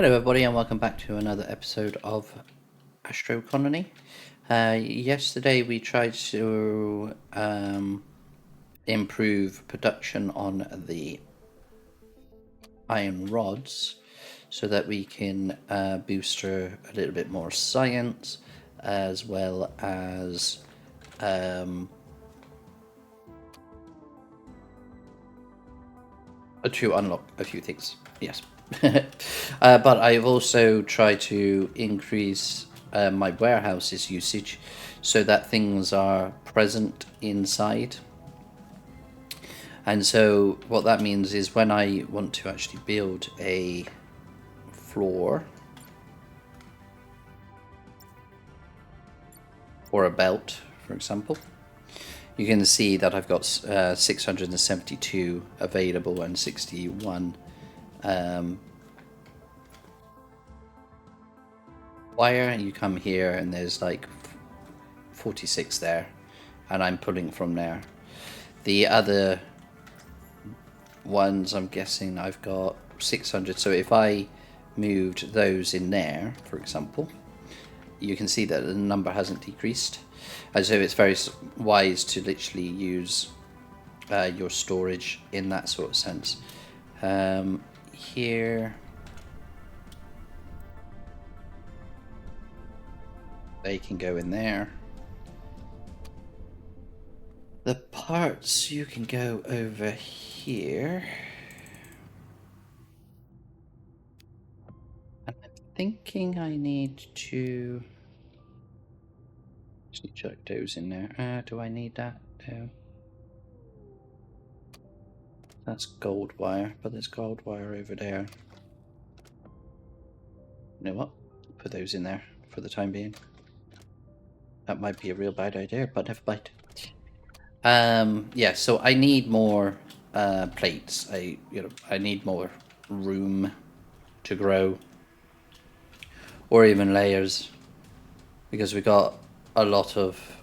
Hello everybody and welcome back to another episode of Astro Colony. Yesterday we tried to improve production on the iron rods so that we can booster a little bit more science as well as to unlock a few things. Yes. But I've also tried to increase my warehouse's usage so that things are present inside. And so what that means is when I want to actually build a floor or a belt, for example, you can see that I've got 672 available and 61 wire. You come here and there's like 46 there, and I'm pulling from there. The other ones, I'm guessing I've got 600, so if I moved those in there, for example, you can see that the number hasn't decreased. And so it's very wise to literally use your storage in that sort of sense. Here they can go in there. The parts, you can go over here. And I'm thinking I need to just chuck those in there. Do I need that? No. That's gold wire, but there's gold wire over there. You know what? Put those in there for the time being. That might be a real bad idea, but never mind. Yeah, so I need more plates. I need more room to grow, or even layers, because we got a lot of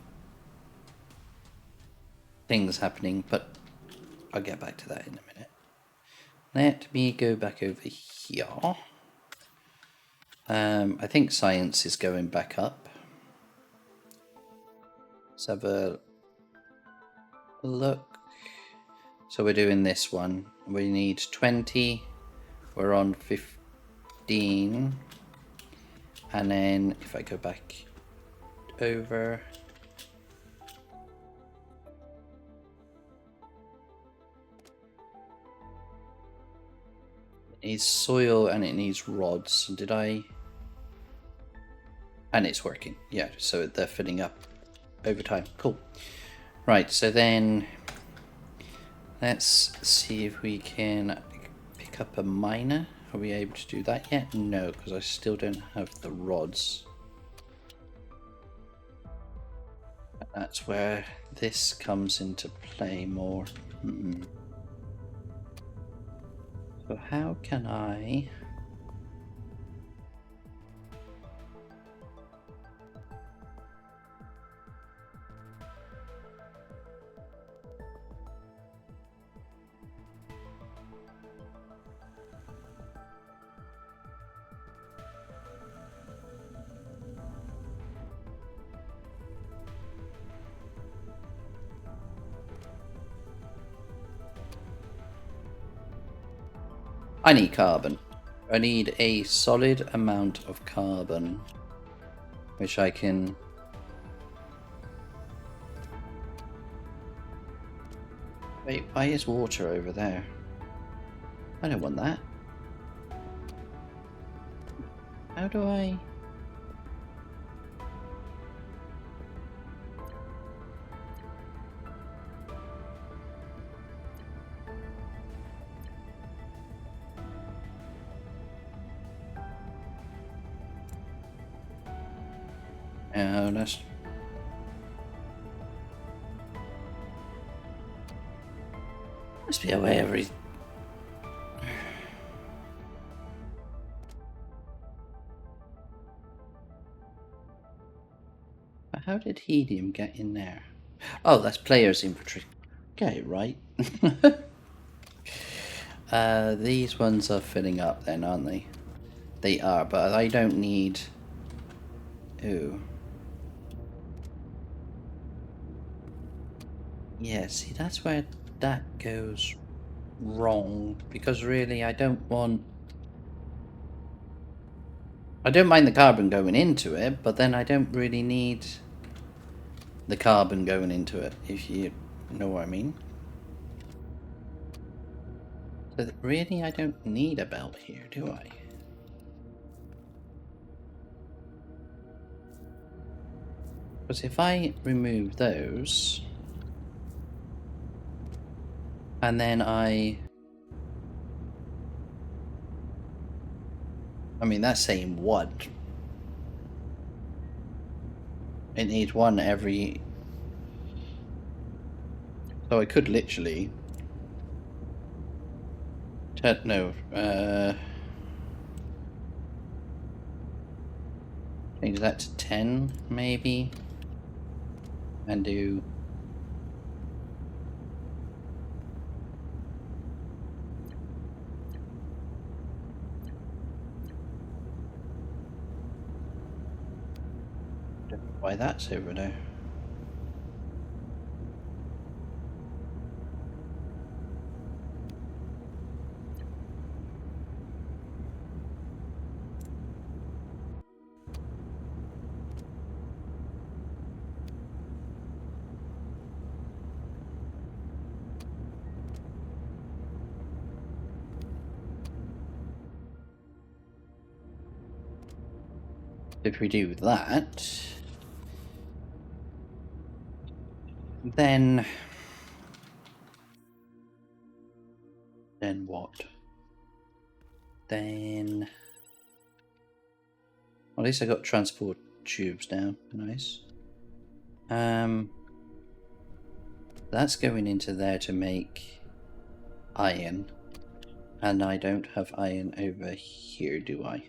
things happening. But I'll get back to that in a minute. Let me go back over here. I think science is going back up. Let's have a look. So we're doing this one. We need 20. We're on 15. And then if I go back over, it needs soil and it needs rods. Did I? And it's working. Yeah, so they're filling up over time. Cool. Right, so then let's see if we can pick up a miner. Are we able to do that yet? No, because I still don't have the rods. And that's where this comes into play more. So how can I... I need carbon. I need a solid amount of carbon, which I can... Wait, why is water over there? I don't want that. How do I... Oh, that's... Must be a way every... How did helium get in there? Oh, that's player's inventory. Get it right. These ones are filling up then, aren't they? They are, but I don't need... Ooh. Yeah, see, that's where that goes wrong. Because really, I don't want... I don't mind the carbon going into it, but then I don't really need the carbon going into it, if you know what I mean. So really, I don't need a belt here, do I? Because if I remove those, and then I mean, that's saying one. It needs one every... So I could literally... No, change that to 10, maybe? And do... Don't know why that's over there. If we do that, then what? Then well, at least I got transport tubes now. Nice. That's going into there to make iron, and I don't have iron over here, do I?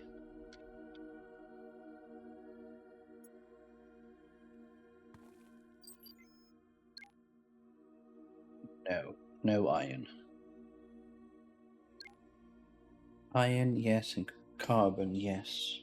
No, no iron. Iron, yes, and carbon, yes.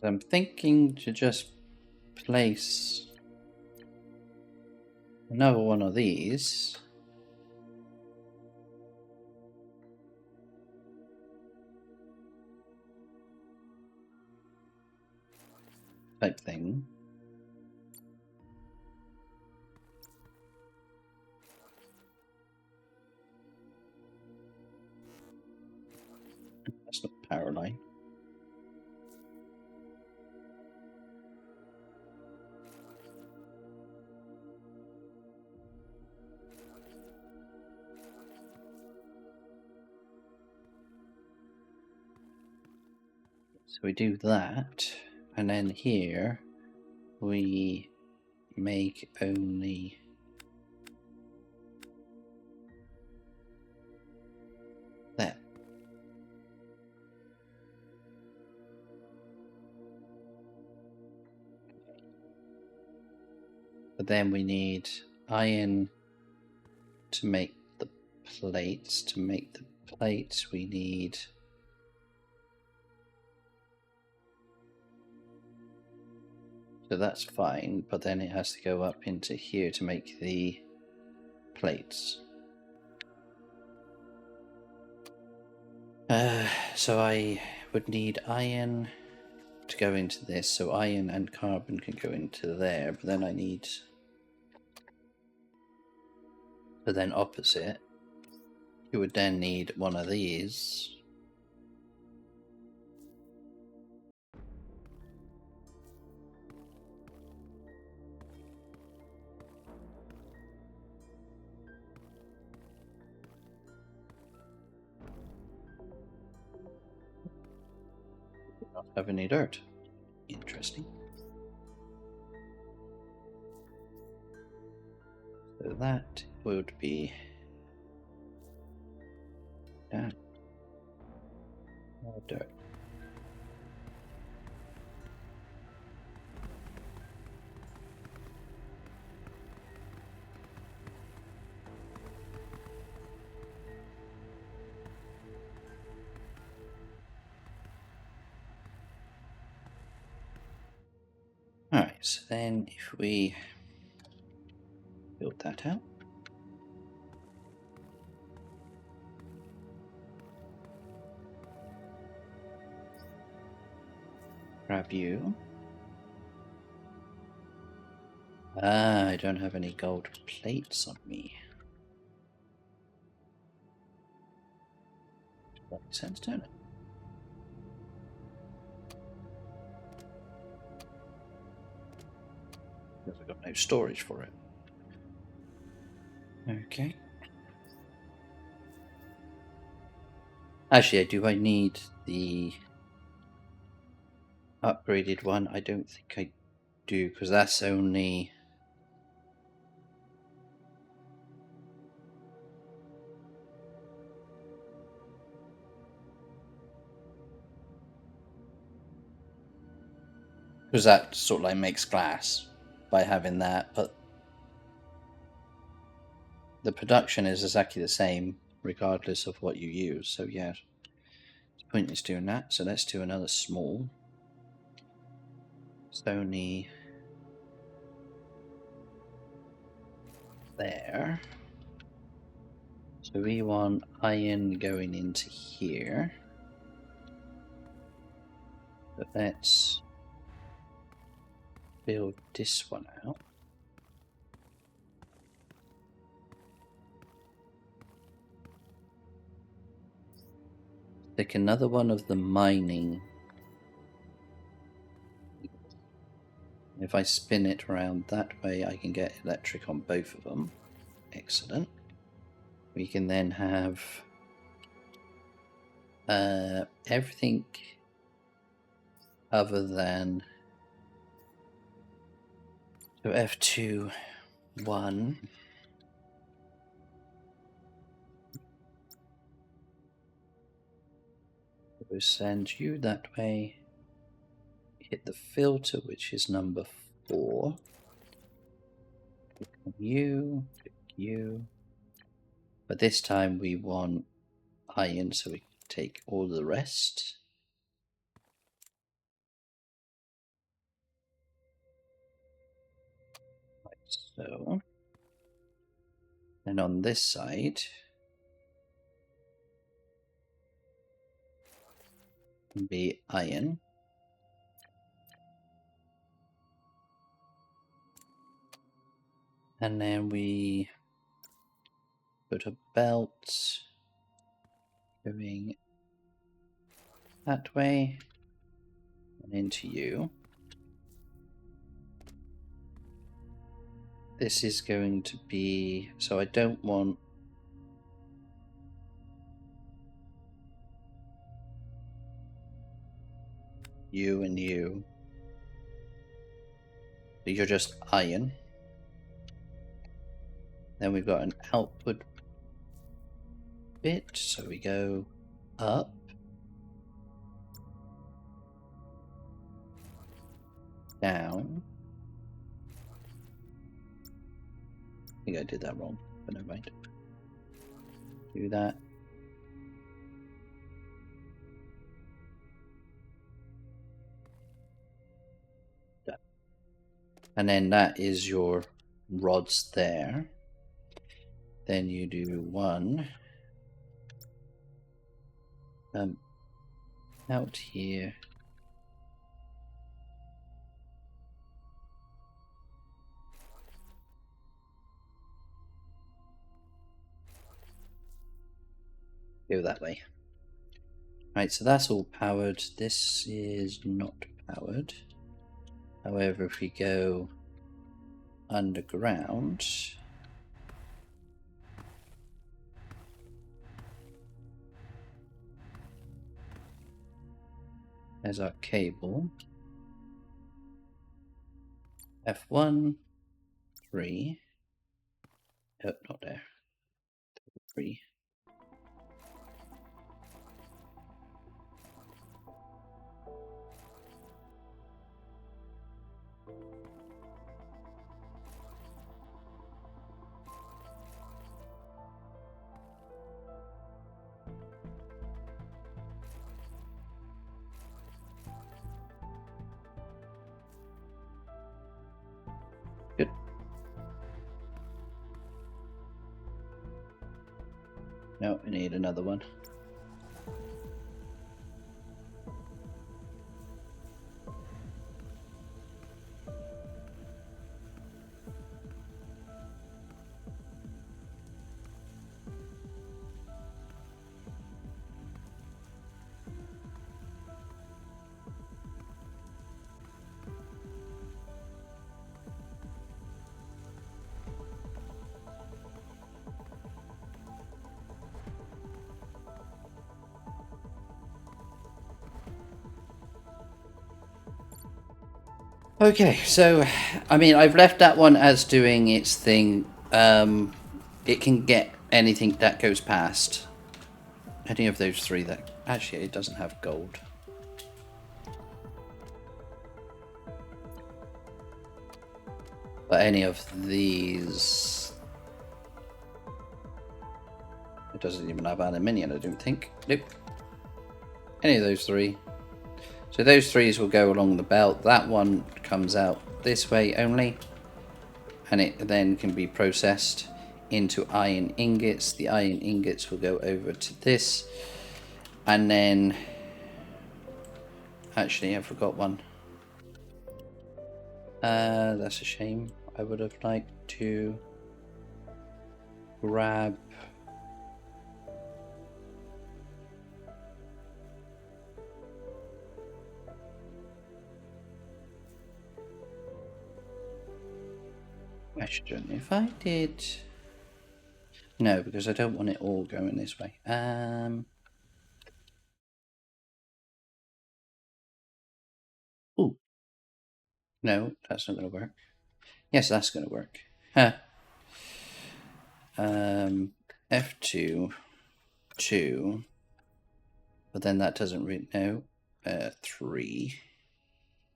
I'm thinking to just place another one of these. Type thing. That's not power line. So we do that, and then here we make only that. But then we need iron to make the plates. To make the plates, we need so that's fine, but then it has to go up into here to make the plates. So I would need iron to go into this, so iron and carbon can go into there, but then I need... But then opposite, You would then need one of these. Not have any dirt. Interesting. So that would be that. More dirt. Alright, so then if we build that out. Grab you. Ah, I don't have any gold plates on me. Makes sense, don't it? Because I've got no storage for it. Okay. Actually, do I need the upgraded one? I don't think I do, because that's only... Because that sort of like makes glass by having that, but the production is exactly the same regardless of what you use. So yeah, it's pointless doing that. So let's do another small. It's only there. So we want iron going into here. But let's build this one out. Take another one of the mining. If I spin it around that way, I can get electric on both of them. Excellent. We can then have everything other than so F2 1. We'll send you that way. Hit the filter, which is number 4. Click on you, click you. But this time we want iron, so we take all the rest. Like so. And on this side, be iron. And then we put a belt going that way and into you. This is going to be, so I don't want you and you. You're just iron. Then we've got an output bit, so we go up, down. I think I did that wrong, but never mind. Do that. Done. And then that is your rods there. Then you do one out here. go that way. Right, so that's all powered. This is not powered. However, if we go underground, there's our cable. F1, 3. Oh, not there. 3. Good. No, we need another one. Okay, so I mean, I've left that one as doing its thing. It can get anything that goes past. Any of those 3 that actually it doesn't have gold. But any of these, it doesn't even have aluminium, I don't think. Nope. Any of those 3. So those 3s will go along the belt. That one comes out this way only, and it then can be processed into iron ingots. The iron ingots will go over to this, and then actually I forgot one. That's a shame. I would have liked to grab question. If I did no, because I don't want it all going this way. Ooh. No, that's not going to work. Yes, that's going to work. Huh. F2, 2. But then that doesn't really. No. 3.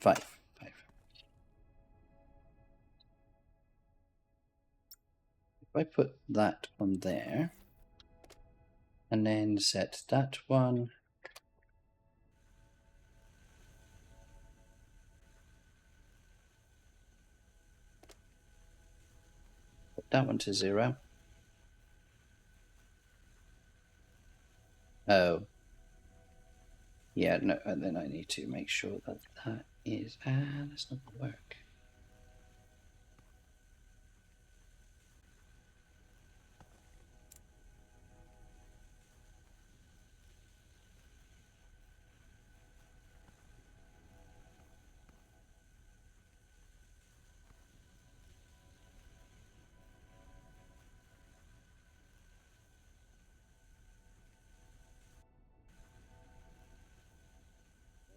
5. If I put that on there, and then set that one. Put that one to 0. Oh. Yeah, no, and then I need to make sure that that is. That's not going to work.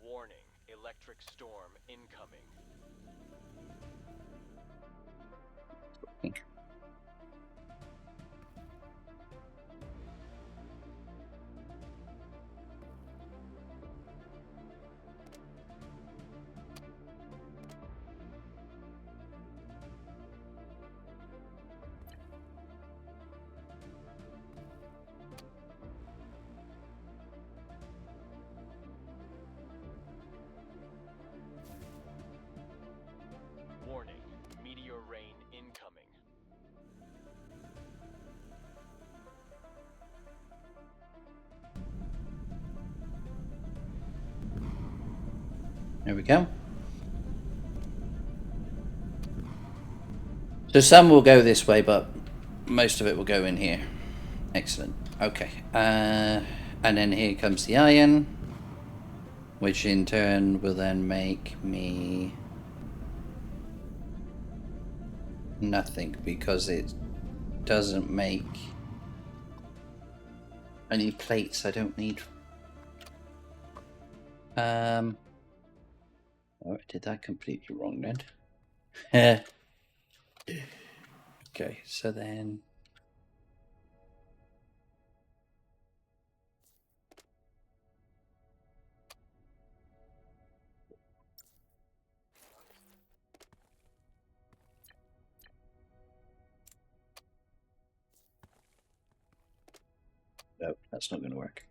Warning, electric storm incoming. Warning, meteor rain incoming. There we go. So some will go this way, but most of it will go in here. Excellent. Okay. And then here comes the iron, which in turn will then make me nothing because it doesn't make any plates I don't need. Oh, I did that completely wrong then. Okay, so then no, that's not going to work.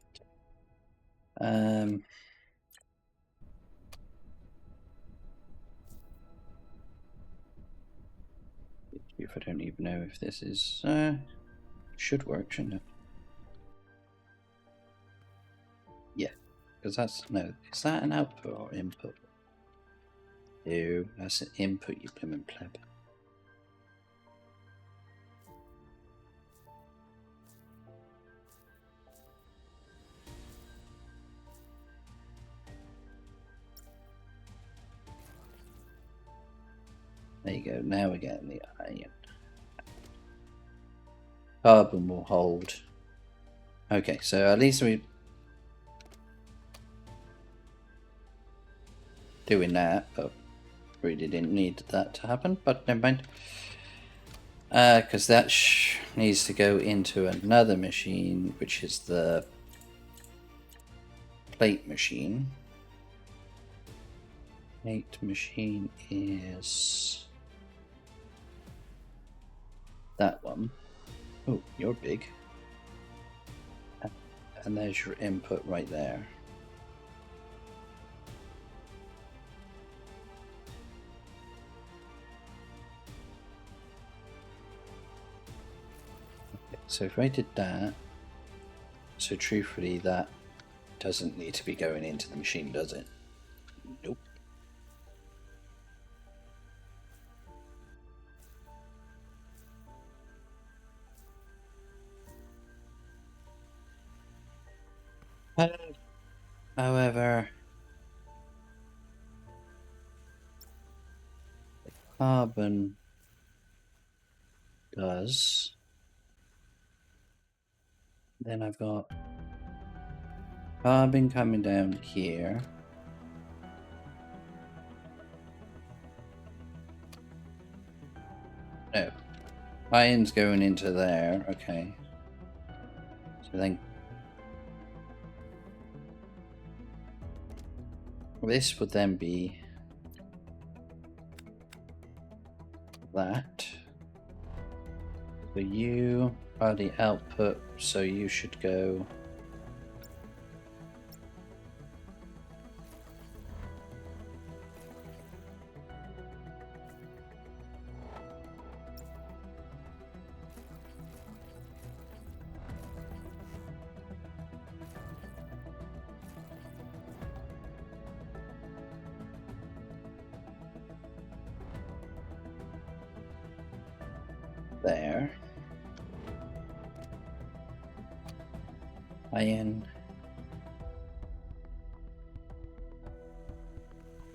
If I don't even know if this is should work, shouldn't it? Yeah, because that's no. Is that an output or input? No, that's an input. You blooming pleb. There you go. Now we're getting the iron. Carbon will hold. Okay, so at least we're doing that, but really didn't need that to happen, but never mind. Because that needs to go into another machine, which is the plate machine. Plate machine is that one. Oh, you're big. And there's your input right there. So if I did that, so truthfully that doesn't need to be going into the machine, does it? Nope. However, the carbon does. Then I've got carbon coming down here. No. Iron's going into there, okay. So then this would then be that. So you are the output, so you should go there. Iron.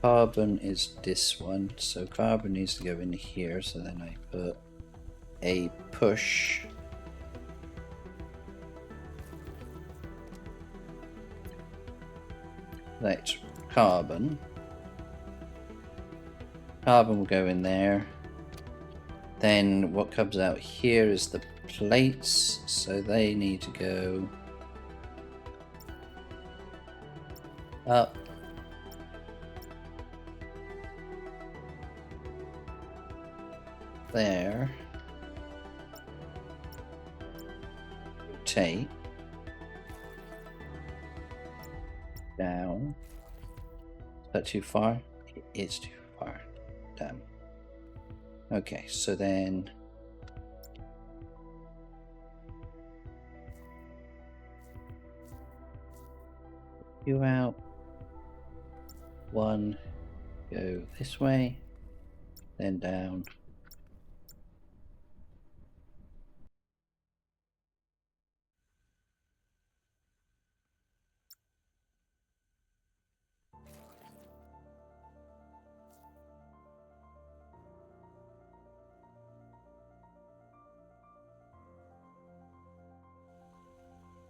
Carbon is this one, so carbon needs to go in here, so then I put a push. That's carbon. Carbon will go in there. Then what comes out here is the plates, so they need to go up. There. Rotate. Down. Is that too far? It is too far. Damn. Okay, so then you out. One, go this way, then down.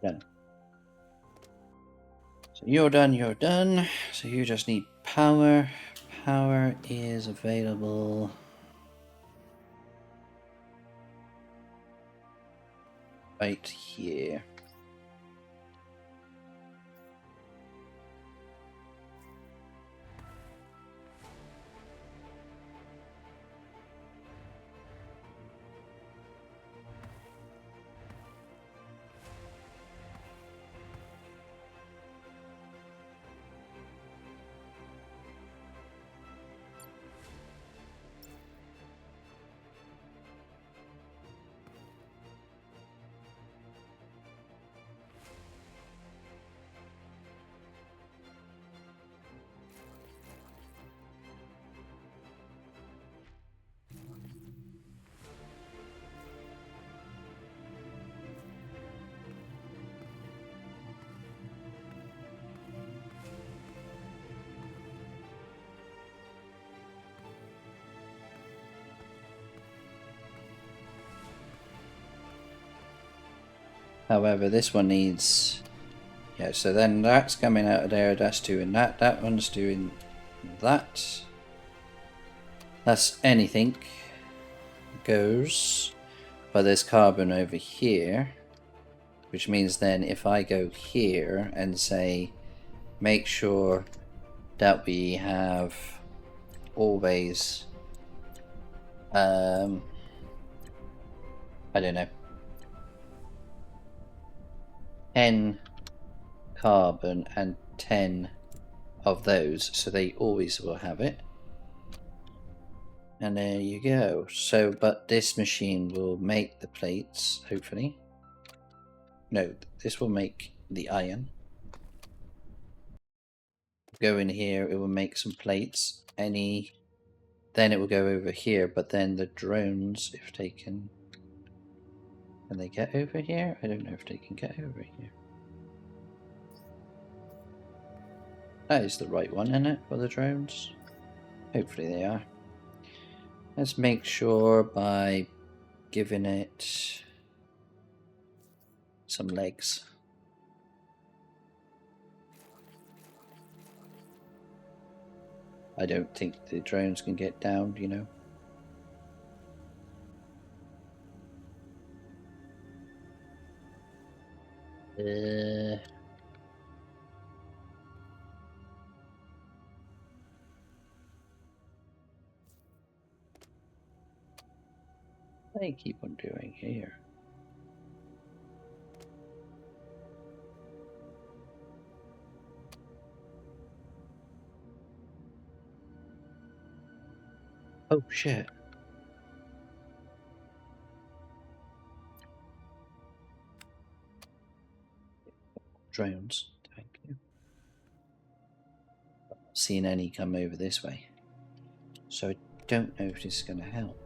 Done. So you're done, you're done. So you just need power. Power is available. Right here. However, this one needs... Yeah, so then that's coming out of there, that's doing that, that one's doing that. That's anything goes. But there's carbon over here, which means then if I go here and say, make sure that we have always, I don't know, 10 carbon and 10 of those, so they always will have it. And there you go. So, but this machine will make the plates, hopefully. No, this will make the iron. Go in here, it will make some plates. Then it will go over here, but then the drones, if they can they get over here? I don't know if they can get over here. That is the right one, isn't it, for the drones? Hopefully they are. Let's make sure by giving it some legs. I don't think the drones can get down, you know. They keep on doing here. Oh shit. Drones, thank you. Not seeing any come over this way. So I don't know if this is going to help.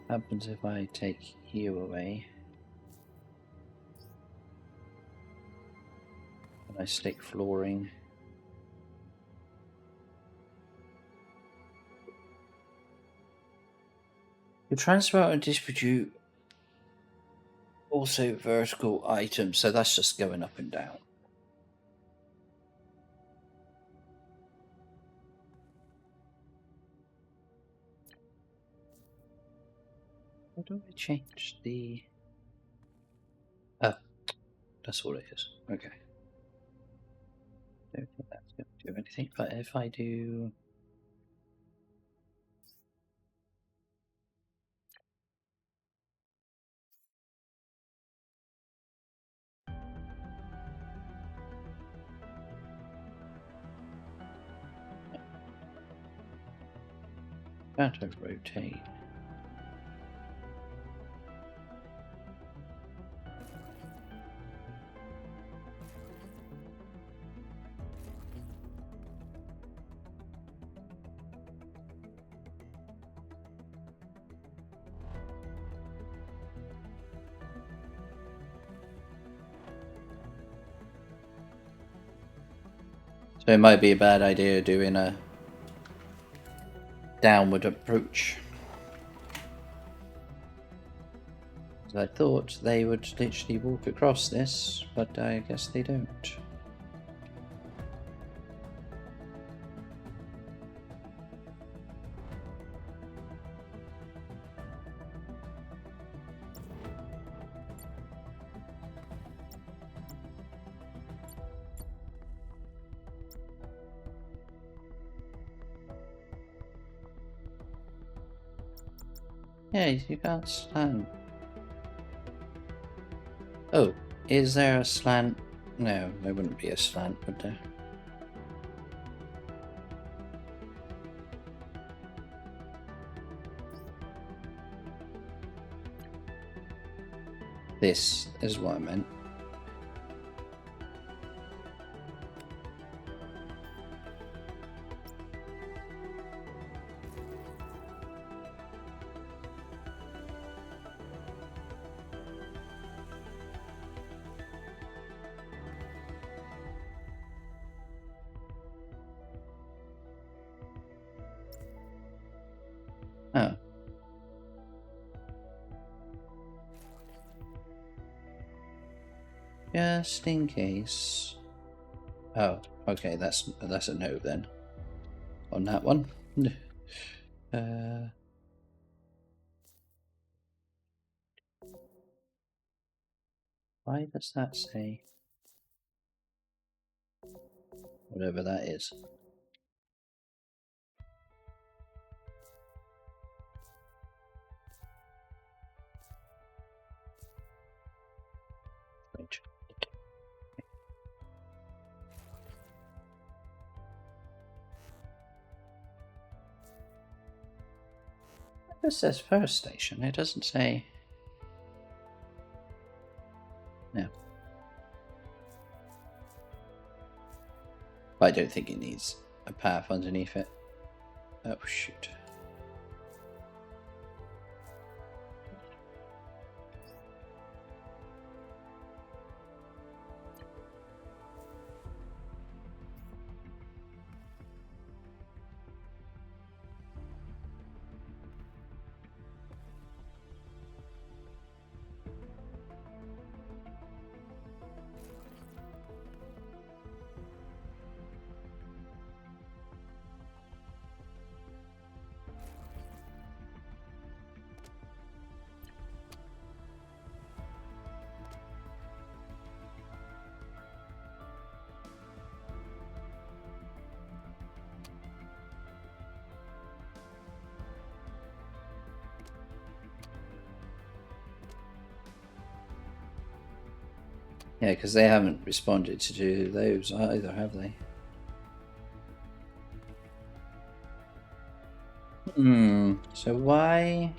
What happens if I take you away? And I stick flooring. You transport and distribute also vertical items, so that's just going up and down. How do I change the... Oh, that's all it is. Okay. Don't think that's going to do anything, but if I do... Auto rotate. So it might be a bad idea doing a downward approach. I thought they would literally walk across this, but I guess they don't. Yeah, you can't slant. Oh, is there a slant? No, there wouldn't be a slant, would there? This is what I meant. Oh. Just in case. Oh, okay, that's a no then. On that one. Why does that say whatever that is? Right. This says first station. It doesn't say. No. I don't think it needs a path underneath it. Oh shoot. Yeah, because they haven't responded to those either, have they? So why?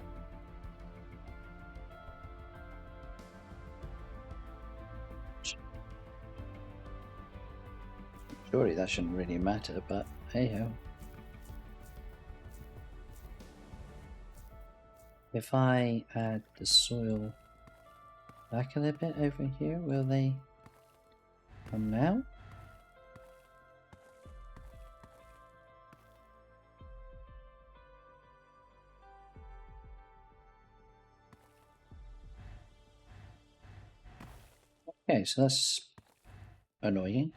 Surely that shouldn't really matter, but hey ho. If I add the soil back a little bit over here, will they come now? Okay, so that's annoying.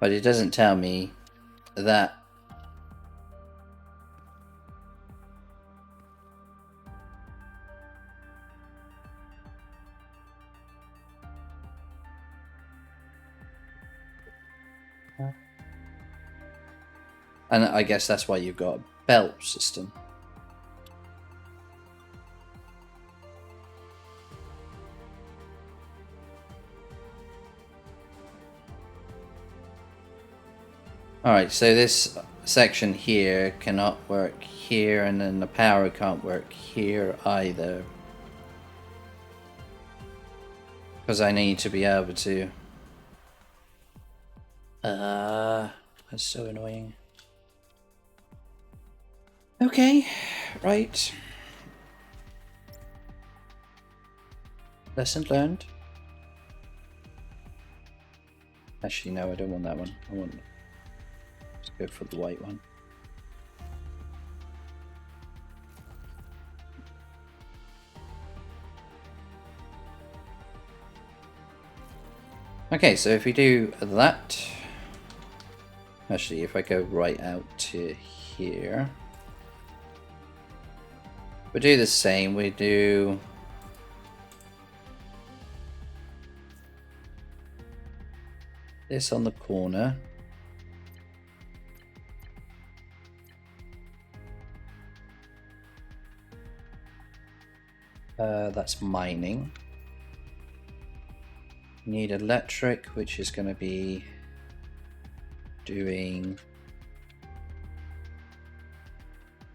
But it doesn't tell me that. And I guess that's why you've got a belt system. Alright, so this section here cannot work here, and then the power can't work here either. Because I need to be able to That's so annoying. Okay, right. Lesson learned. Actually, no, I don't want that one. I want... Let's go for the white one. Okay, so if we do that... Actually, if I go right out to here... We do the same, we do... this on the corner. That's mining. Need electric, which is going to be doing...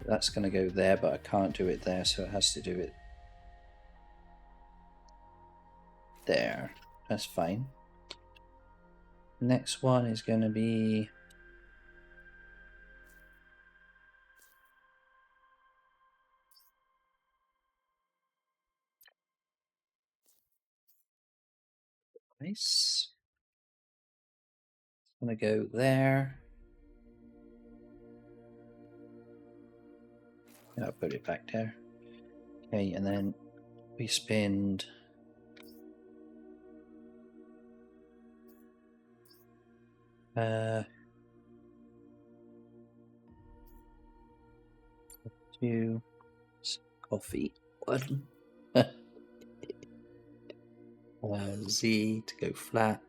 That's going to go there, but I can't do it there, so it has to do it there. That's fine. Next one is going to be... Nice. It's going to go there. I'll put it back there. Okay, and then we spend... two coffee. One. Z to go flat.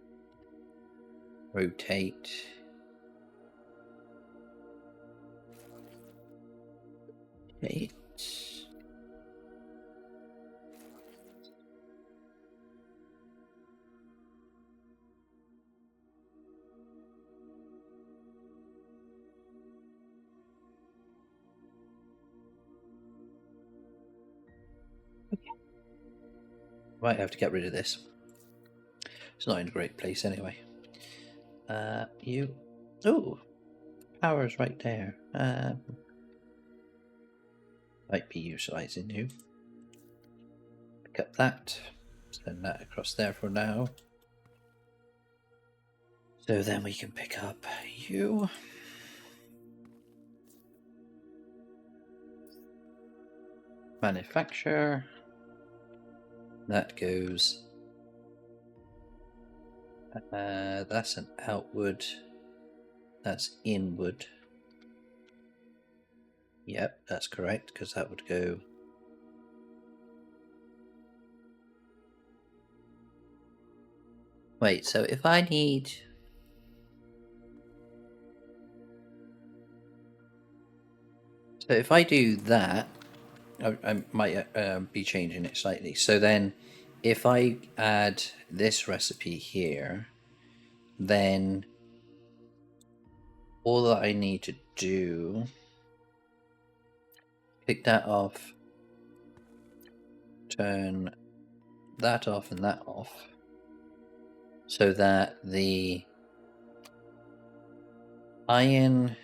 Rotate. Eight. Might have to get rid of this. It's not in a great place anyway. You... Oh! Power's right there. Might be utilising you. Pick up that. Send that across there for now. So then we can pick up you. Manufacture. That goes... that's an outward. That's inward. Yep, that's correct, because that would go... Wait, so if I need... So if I do that, I might be changing it slightly. So then if I add this recipe here, then all that I need to do, pick that off, turn that off and that off, so that the iron,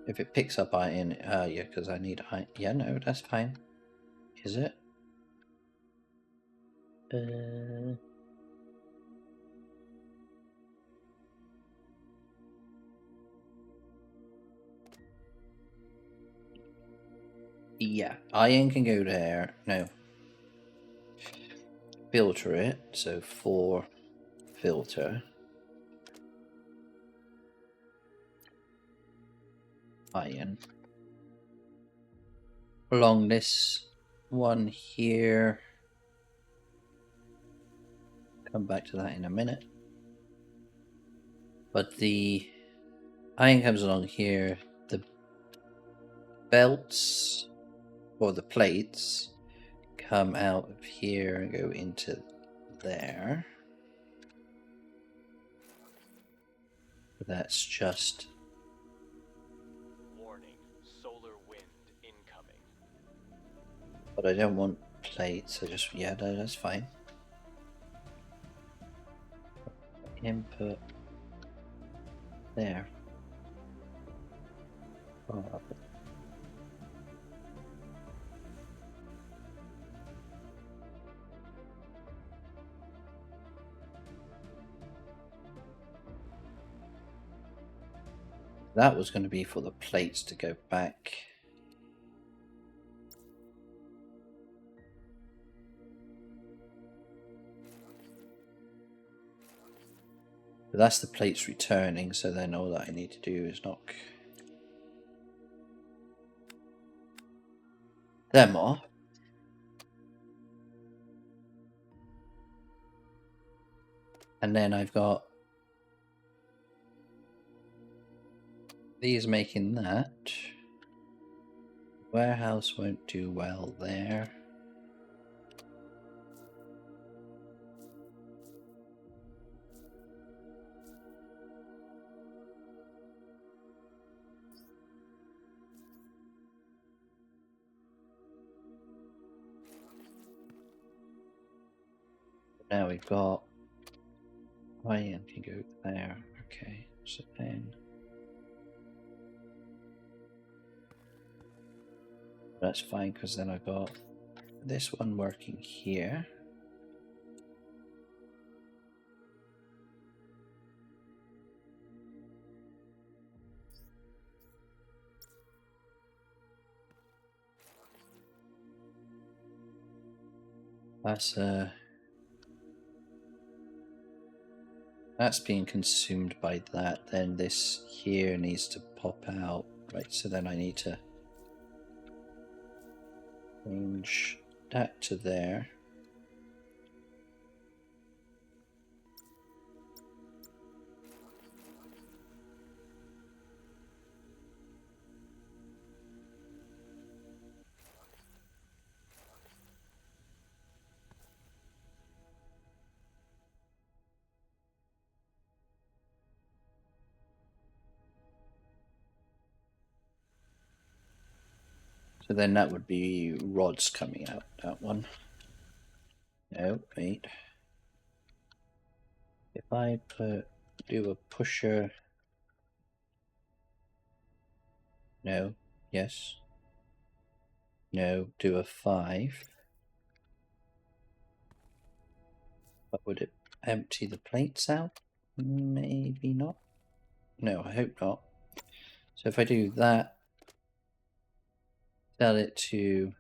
if it picks up iron, yeah, because I need iron. Yeah, no, that's fine. Is it? Yeah, iron can go there. No. Filter it, so 4 filter. Iron. Along this one here. Come back to that in a minute. But the iron comes along here. The belts, or the plates, come out of here and go into there. That's just... Warning, solar wind incoming. But I don't want plates, I just... Yeah, no, that's fine. input there. Oh, that was going to be for the plates to go back. But that's the plates returning, so then all that I need to do is knock them off. And then I've got these making that. Warehouse won't do well there. Now we've got iron can go there. Okay, so then that's fine because then I've got this one working here. That's being consumed by that. Then this here needs to pop out. Right, so then I need to change that to there. So then that would be rods coming out, that one. No, wait. If I do a pusher, no, yes, no, do a 5. But would it empty the plates out? Maybe not. No, I hope not. So if I do that, tell it to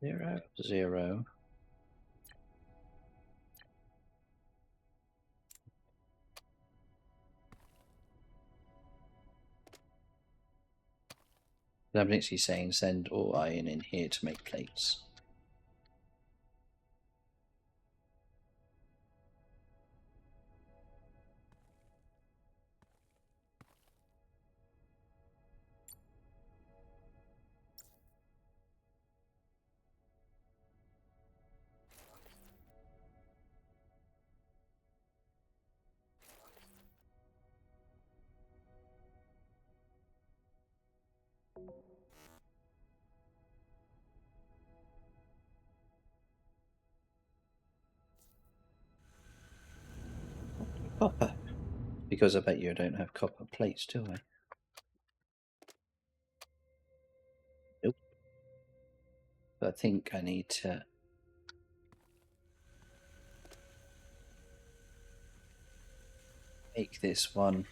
zero, 0. I'm literally saying send all iron in here to make plates. Copper. Because I bet you I don't have copper plates, do I? Nope. But I think I need to make this one.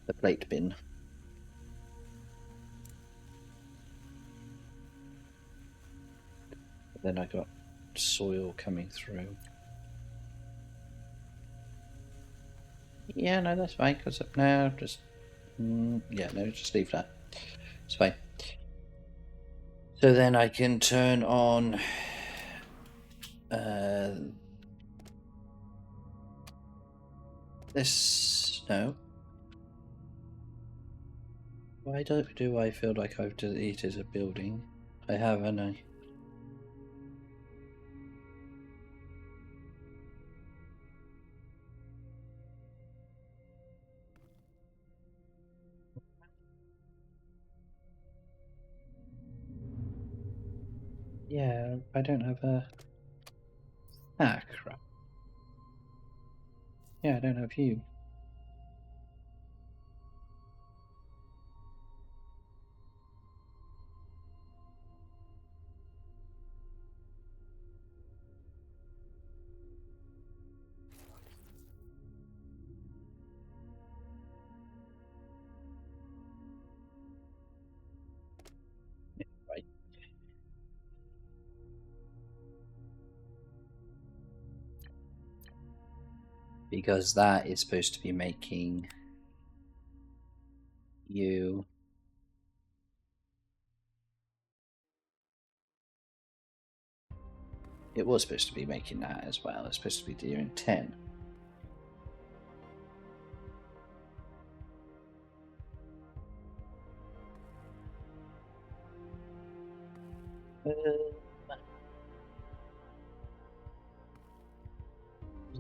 The plate bin. But then I got soil coming through. Yeah, no, that's fine. Because now just yeah, no, just leave that. It's fine. So then I can turn on this. No, Why do I feel like I've deleted a building? I have, haven't I? Yeah, I don't have a... Ah, crap. Yeah, I don't have you. Right. Because that is supposed to be making you... It was supposed to be making that as well. It's supposed to be doing 10. Was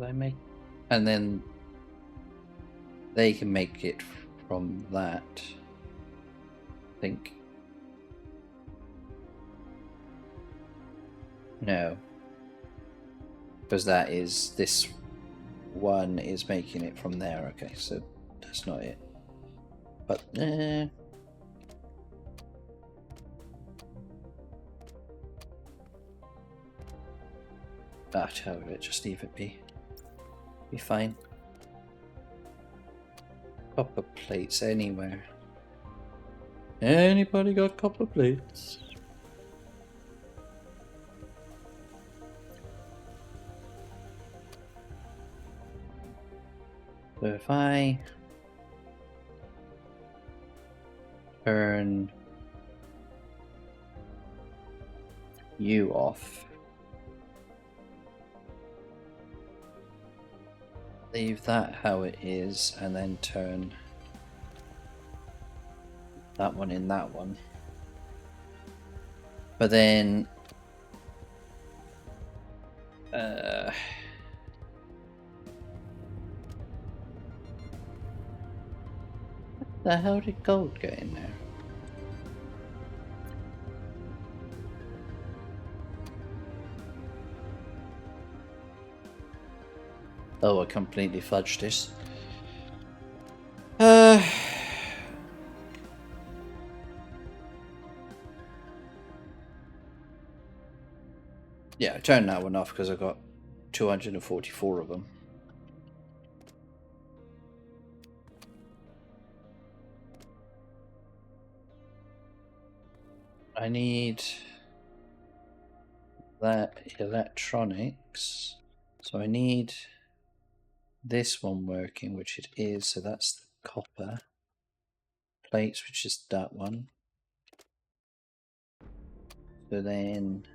I make? And then they can make it from that. I think. No. Because that is... This one is making it from there. Okay, so that's not it. But... Ah, tell it, just leave it be. Be fine. Copper plates anywhere. Anybody got copper plates? So if I turn you off, leave that how it is, and then turn that one in that one. But then the hell did gold get in there? Oh, I completely fudged this. Yeah, I turned that one off because I got 244 of them. I need that electronics. So I need this one working, which it is. So that's the copper plates, which is that one. So then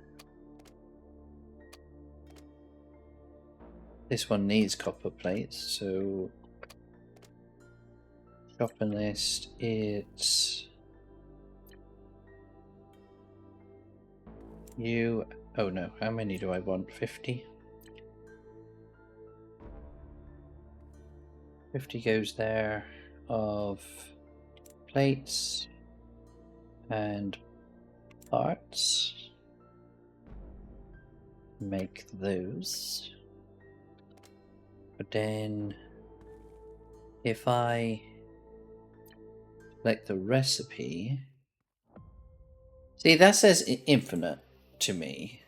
this one needs copper plates. So shopping list, it's you. Oh no, how many do I want? 50? 50 goes there of plates and parts. Make those. But then if I select the recipe, see, that says infinite to me.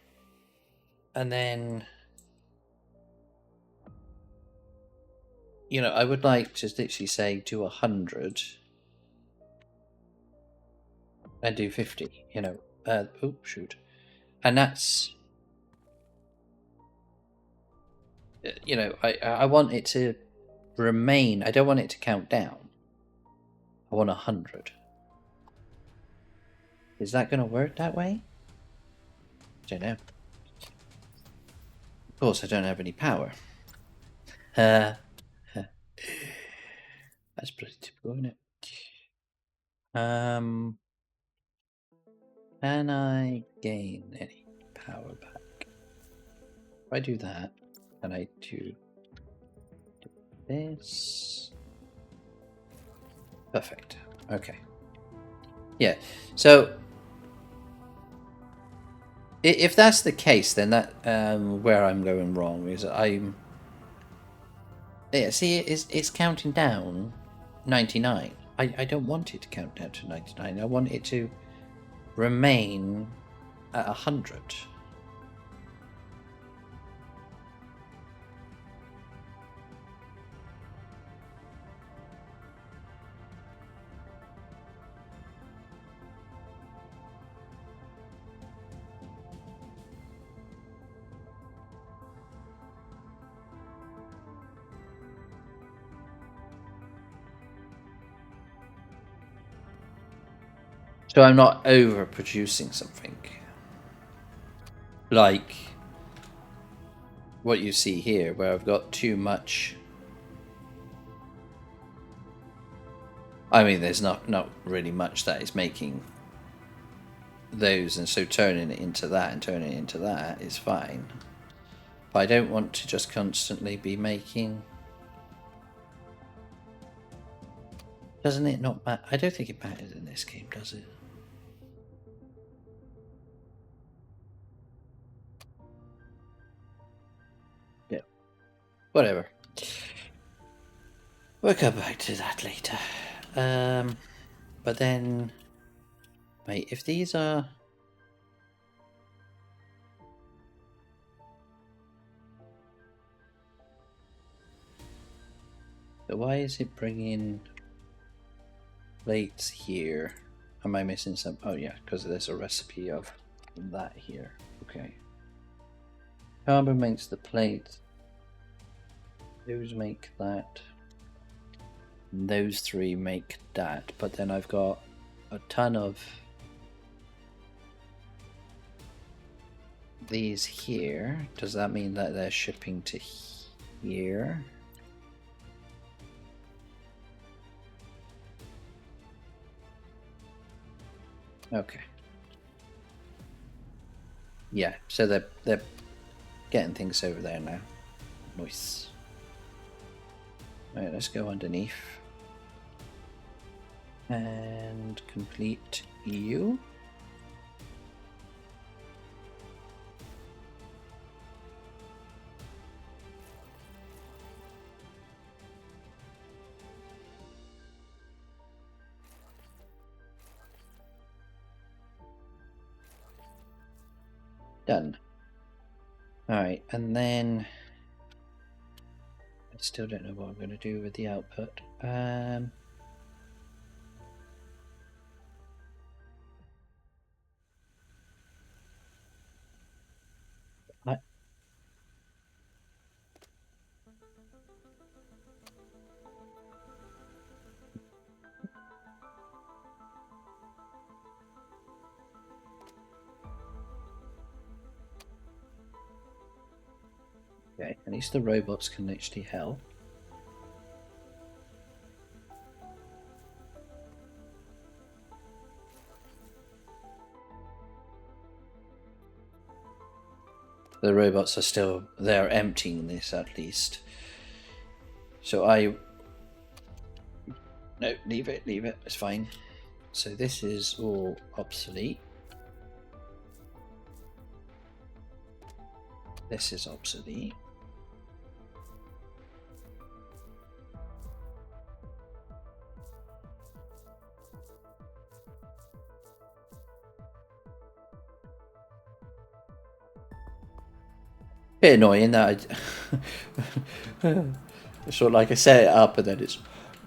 And then, you know, I would like to literally say do 100 and do 50, you know. Oh, shoot. And that's, you know, I want it to remain. I don't want it to count down. I want 100. Is that going to work that way? I don't know. Of course, I don't have any power. That's pretty typical, isn't it? Can I gain any power back? If I do that, and I do this. Perfect. Okay. Yeah. So if that's the case, then that where I'm going wrong is I'm. Yeah. See, it's counting down 99. I don't want it to count down to 99. I want it to remain at 100. So I'm not overproducing something. Like what you see here, where I've got too much. I mean, there's not really much that is making those, and so turning it into that and turning it into that is fine. But I don't want to just constantly be making. Doesn't it not matter? I don't think it matters in this game, does it? Yeah. Whatever. We'll come back to that later. But then, wait, if these are. So why is it bringing plates here? Am I missing some? Oh yeah, because there's a recipe of that here. Okay. Carbon makes the plate. Those make that. And those three make that. But then I've got a ton of these here. Does that mean that they're shipping to here? Okay. Yeah, so they're getting things over there now. Nice. Alright, let's go underneath. And complete you. Done. Alright, and then I still don't know what I'm going to do with the output. Okay, at least the robots can actually help. The robots are still, they're emptying this at least. So no, leave it, it's fine. So this is all obsolete. This is obsolete. Bit annoying that it's sort of like I set it up and then it's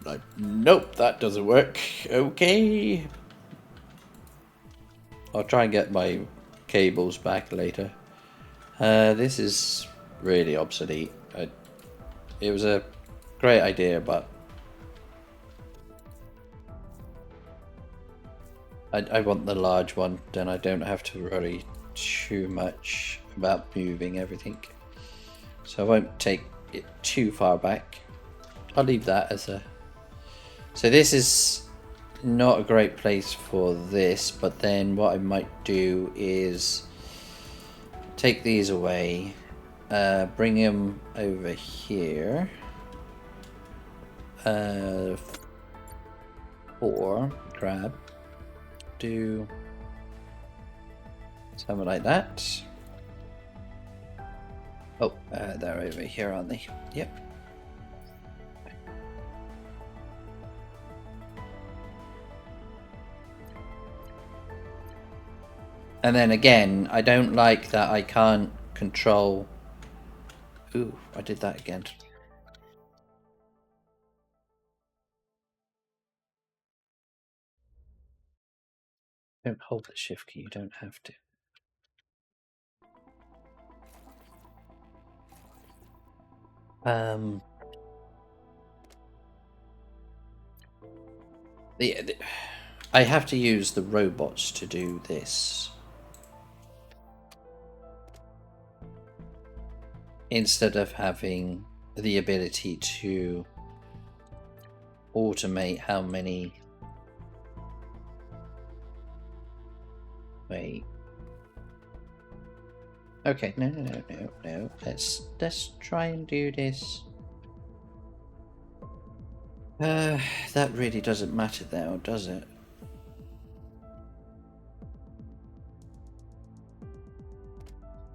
like, nope, that doesn't work. Okay. I'll try and get my cables back later. This is really obsolete. It was a great idea, but I want the large one, then I don't have to worry too much about moving everything. So I won't take it too far back. I'll leave that as a... So this is not a great place for this, but then what I might do is take these away, bring them over here. 4, grab, do something like that. Oh, they're over here, aren't they? Yep. And then again, I don't like that I can't control... Ooh, I did that again. Don't hold the shift key, you don't have to. I have to use the robots to do this. Instead of having the ability to automate how many... Wait. Okay, no. Let's try and do this. That really doesn't matter now, does it?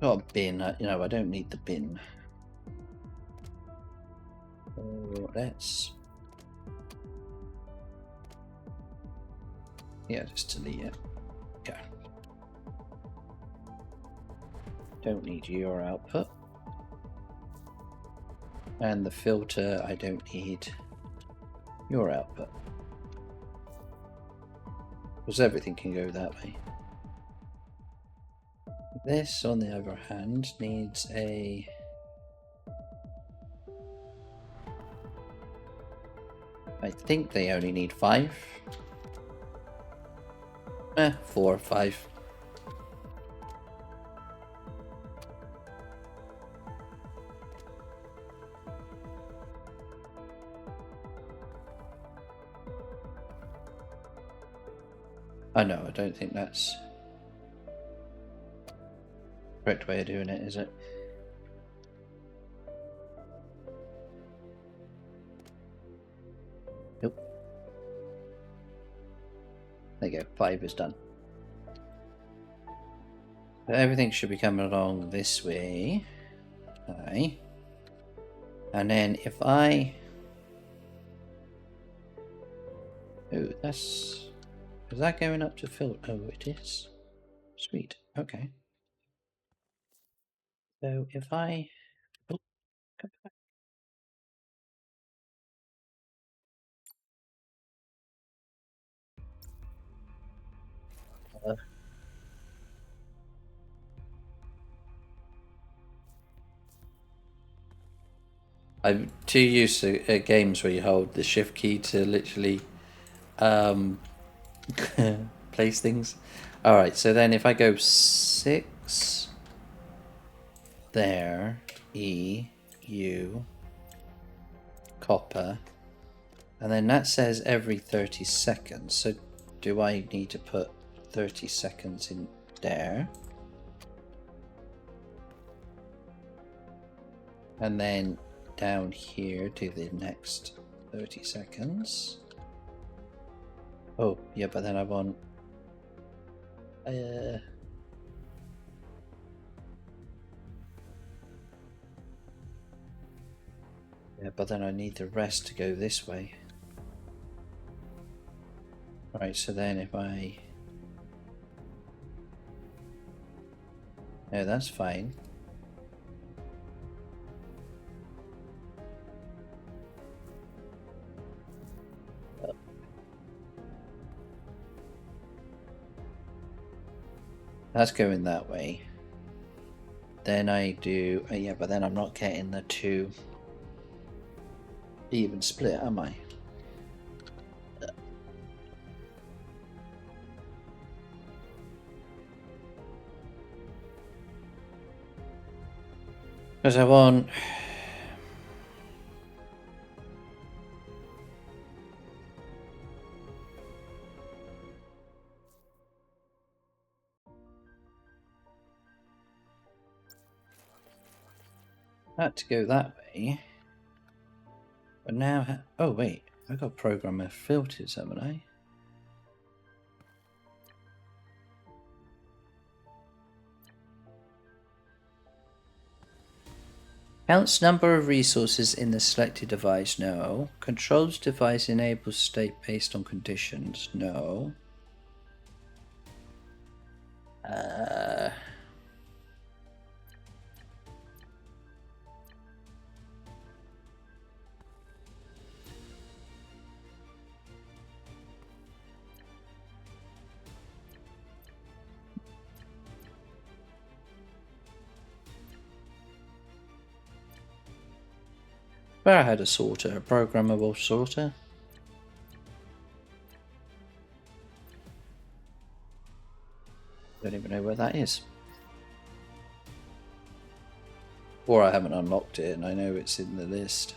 Got a bin. I don't need the bin. So let's... Yeah, just delete it. Okay. Don't need your output. And the filter, I don't need your output. Because everything can go that way. This, on the other hand, needs a... I think they only need 5. 4 or 5. Oh no, I don't think that's the correct way of doing it, is it? Nope. There you go, 5 is done. So everything should be coming along this way. Okay. And then if I... Oh, that's... Is that going up to fill? Oh, it is. Sweet. Okay. So if I... Oh, come back. I'm too used to games where you hold the shift key to literally place things. Alright, so then if I go 6 there, E, U, copper, and then that says every 30 seconds. So do I need to put 30 seconds in there? And then down here to the next 30 seconds. Oh, yeah, but then I want... Yeah, but then I need the rest to go this way. Right, so then if I... Yeah, that's fine. That's going that way. Then I do... yeah, but then I'm not getting the 2 even split, am I? Because I want... had to go that way. But now, oh wait, I got programmer filters, haven't I? Counts number of resources in the selected device, no. Controls device enables state based on conditions, no. Where I had a sorter, a programmable sorter. Don't even know where that is. Or I haven't unlocked it and I know it's in the list.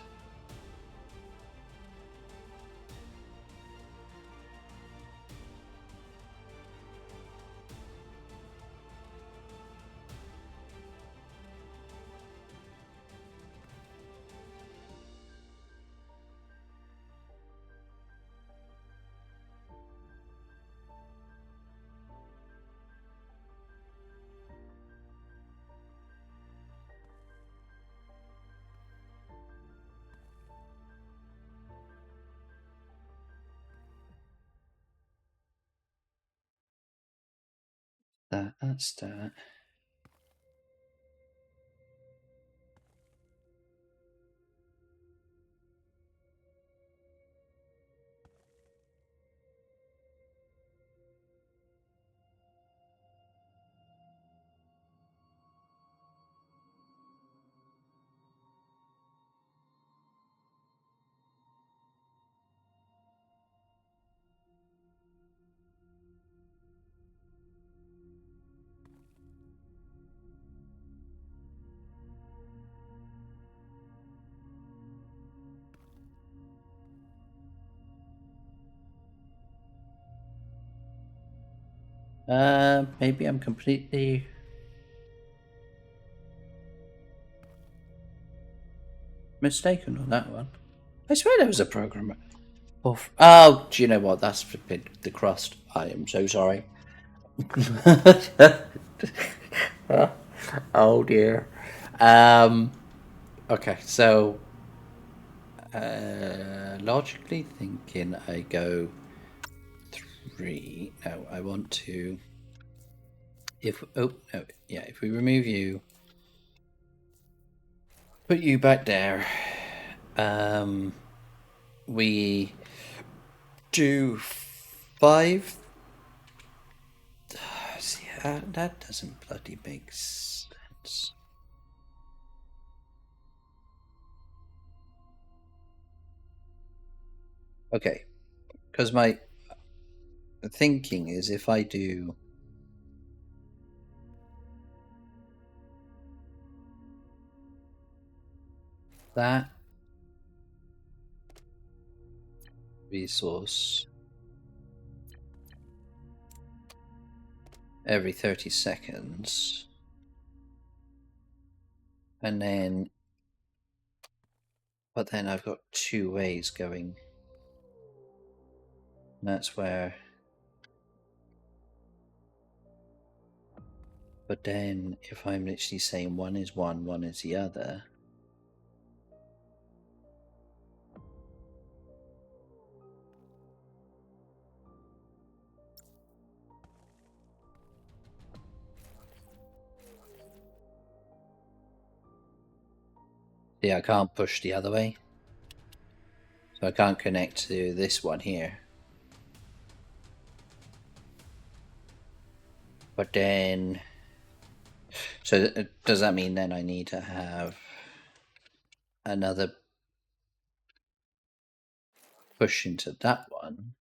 That's that. Maybe I'm completely mistaken on that one. I swear there was a programmer. Oh, do you know what? That's flipping the crust. I am so sorry. Oh dear. Okay, so logically thinking, I go 3. No, I want to. If if we remove you, put you back there. We do 5. See, that doesn't bloody make sense. Okay, because my thinking is if I do that resource every 30 seconds, and then, but then I've got 2 ways going. And that's where. But then, if I'm literally saying one is one is the other. Yeah, I can't push the other way. So I can't connect to this one here. But then. So does that mean then I need to have another push into that one?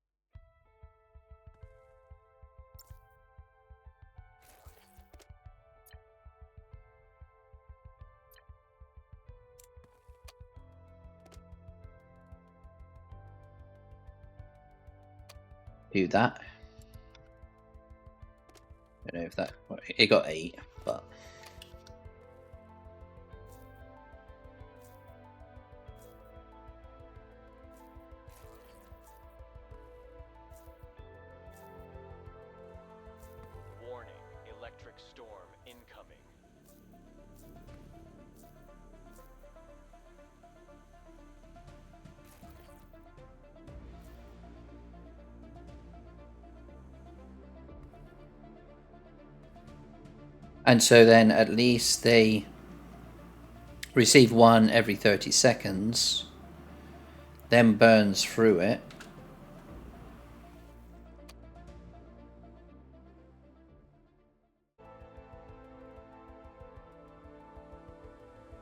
Do that. I don't know if that. It got 8, but. And so then at least they receive one every 30 seconds, then burns through it.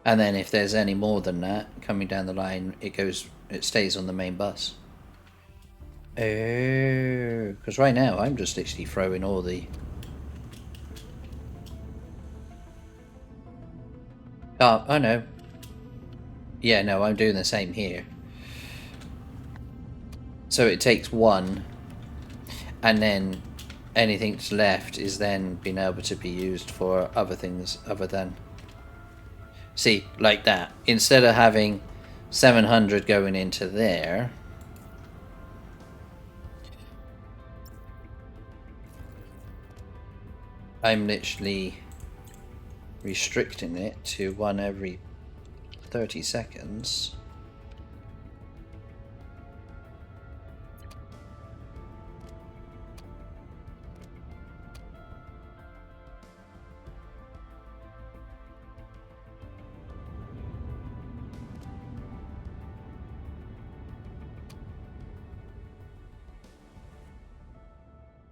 And then if there's any more than that coming down the line, it stays on the main bus. Oh, because right now I'm just literally throwing all the... Oh no. Yeah, no, I'm doing the same here. So it takes one, and then anything that's left is then being able to be used for other things other than... See, like that. Instead of having 700 going into there, I'm literally restricting it to one every 30 seconds.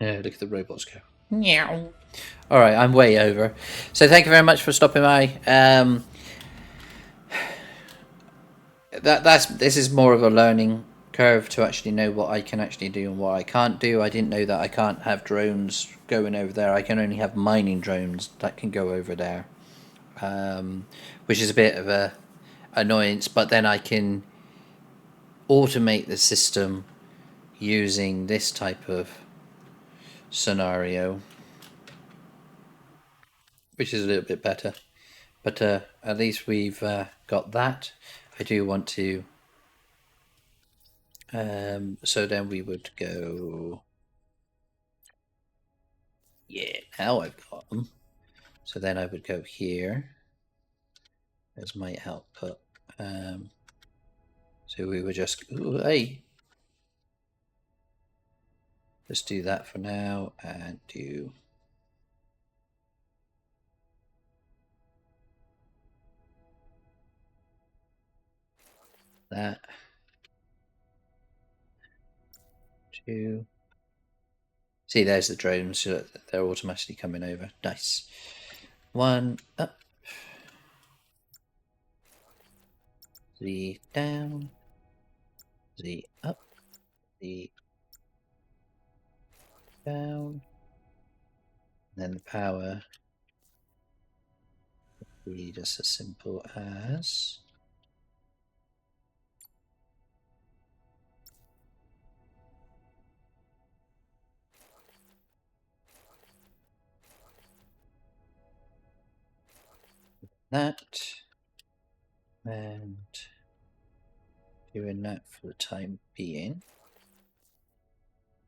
Yeah, look at the robots go. Meow. All right, I'm way over. So thank you very much for stopping by. This is more of a learning curve to actually know what I can actually do and what I can't do. I didn't know that I can't have drones going over there. I can only have mining drones that can go over there, which is a bit of a annoyance. But then I can automate the system using this type of scenario, which is a little bit better. But at least we've got that. I do want to... so then we would go... Yeah, now I've got them. So then I would go here as my output. So we would just... Ooh, hey! Let's do that for now and do... that. 2. See, there's the drones. So they're automatically coming over. Nice. 1 up. 3 down. 3 up. 3 down. And then the power would be just as simple as... that, and doing that for the time being.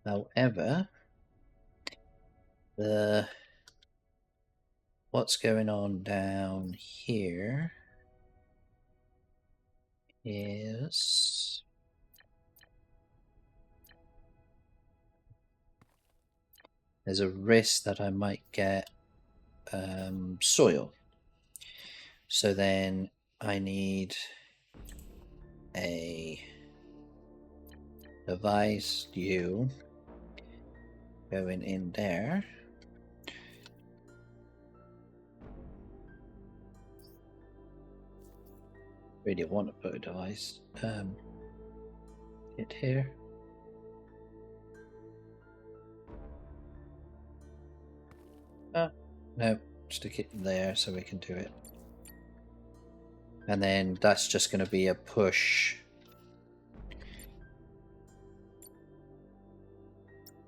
However, what's going on down here is there's a risk that I might get soil. So then I need a device U going in there. Really want to put a device it here. No, stick it there so we can do it. And then that's just going to be a push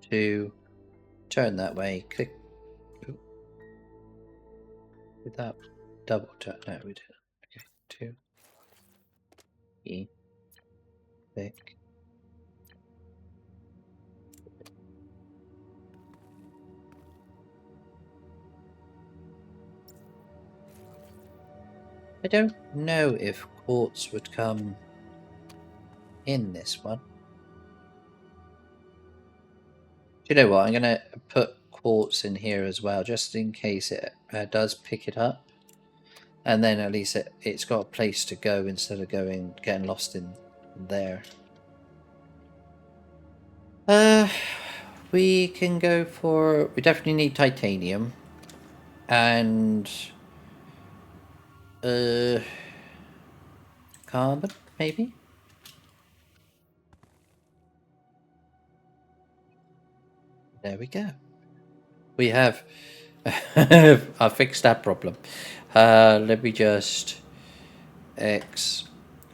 to turn that way. Click. Ooh. Did that double turn? No, we did. Okay, 2. E. Click. I don't know if quartz would come in this one. Do you know what? I'm going to put quartz in here as well, just in case it does pick it up. And then at least it's got a place to go instead of getting lost in there. We can go for... We definitely need titanium. And... carbon, maybe? There we go. We have... I fixed that problem. Let me just... X...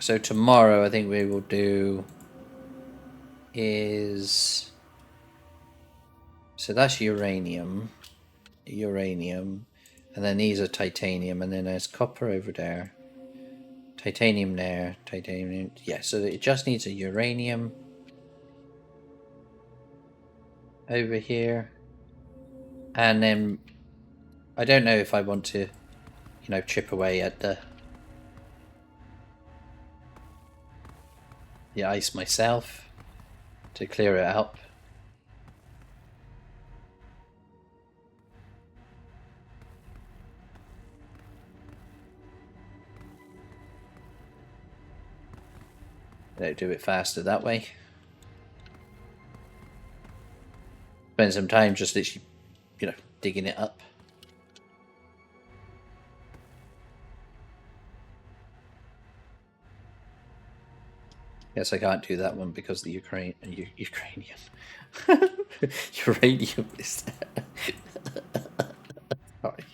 So tomorrow I think we will do... Is... So that's uranium. Uranium. And then these are titanium. And then there's copper over there. Titanium there. Titanium. Yeah, so it just needs a uranium. Over here. And then... I don't know if I want to, you know, chip away at the ice myself to clear it out. Do it faster that way. Spend some time just literally, you know, digging it up. Yes, I can't do that one because the Ukrainian uranium is there. Sorry.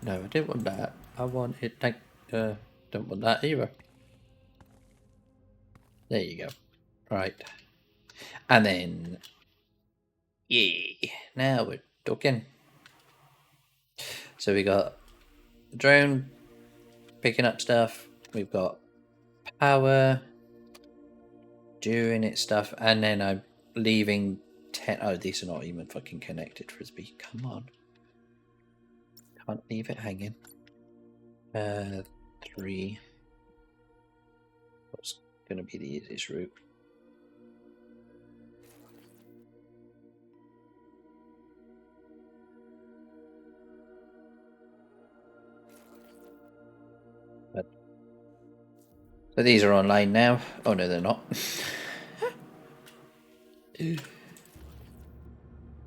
No, I didn't want that. I want it like, don't want that either. There you go. Right. And then, yeah, now we're talking. So we got the drone picking up stuff. We've got power doing its stuff. And then I'm leaving 10. Oh, these are not even fucking connected, Frisbee. Come on. Can't leave it hanging. 3. What's going to be the easiest route? So these are online now. Oh no, they're not.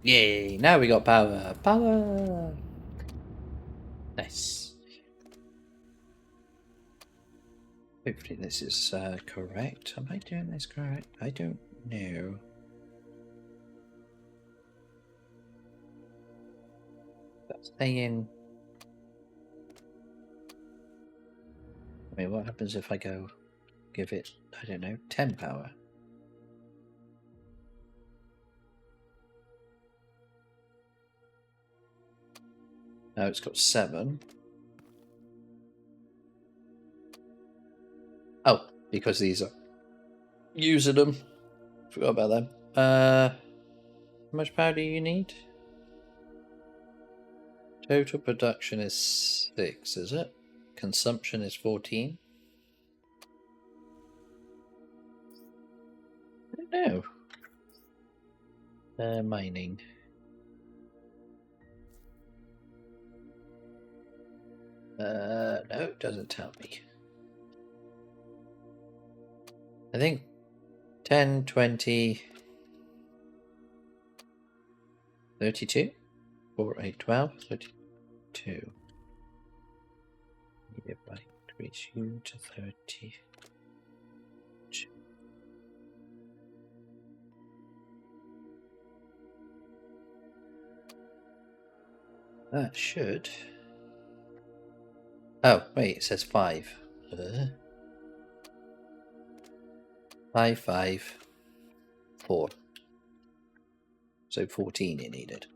Yay! Now we got power. Power. Nice. Hopefully this is correct. Am I doing this correct? I don't know. That's saying... I mean, what happens if I go give it, I don't know, 10 power? Now it's got 7. Oh, because these are using them. Forgot about them. How much power do you need? Total production is 6, is it? Consumption is 14. I don't know. Mining. No, it doesn't tell me. I think 10, 20, 32, 4, 8, 12, 32. Yeah, right, reach you to 30. That should. Oh, wait, it says 5. 5, 5, 4. So 14 it needed.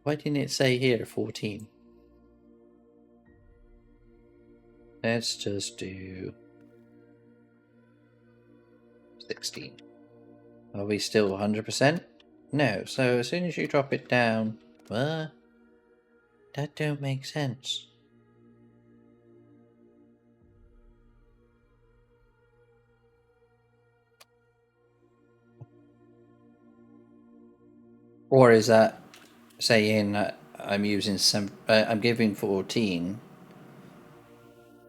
Why didn't it say here 14? Let's just do 16. Are we still 100%? No, so as soon as you drop it down, what? That don't make sense. Or is that saying I'm using I'm giving 14,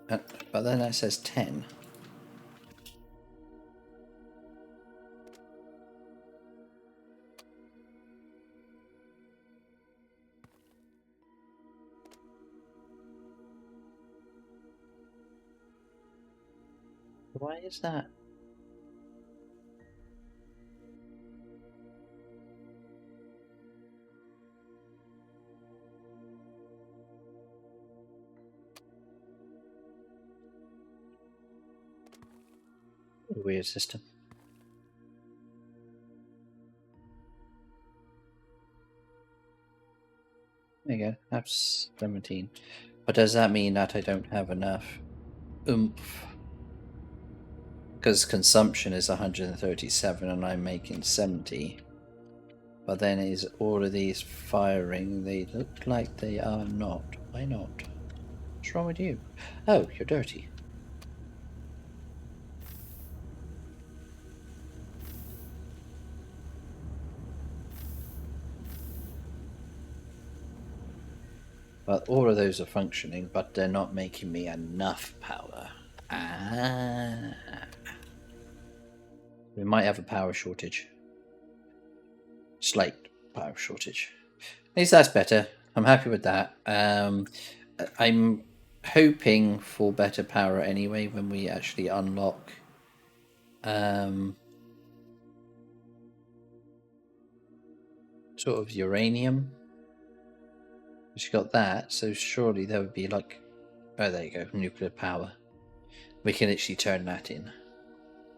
but then that says 10. Why is that? Weird system. There you go. That's 17. But does that mean that I don't have enough oomph? Because consumption is 137 and I'm making 70. But then is all of these firing? They look like they are not. Why not? What's wrong with you? Oh, you're dirty. But all of those are functioning, but they're not making me enough power. Ah. We might have a power shortage. Slight power shortage. At least that's better. I'm happy with that. I'm hoping for better power anyway when we actually unlock sort of uranium. She's got that, so surely there would be like, oh, there you go, nuclear power. We can actually turn that in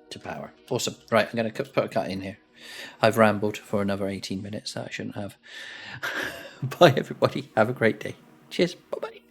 to power. Awesome. Right, I'm going to put a cut in here. I've rambled for another 18 minutes that I shouldn't have. Bye, everybody. Have a great day. Cheers. Bye bye.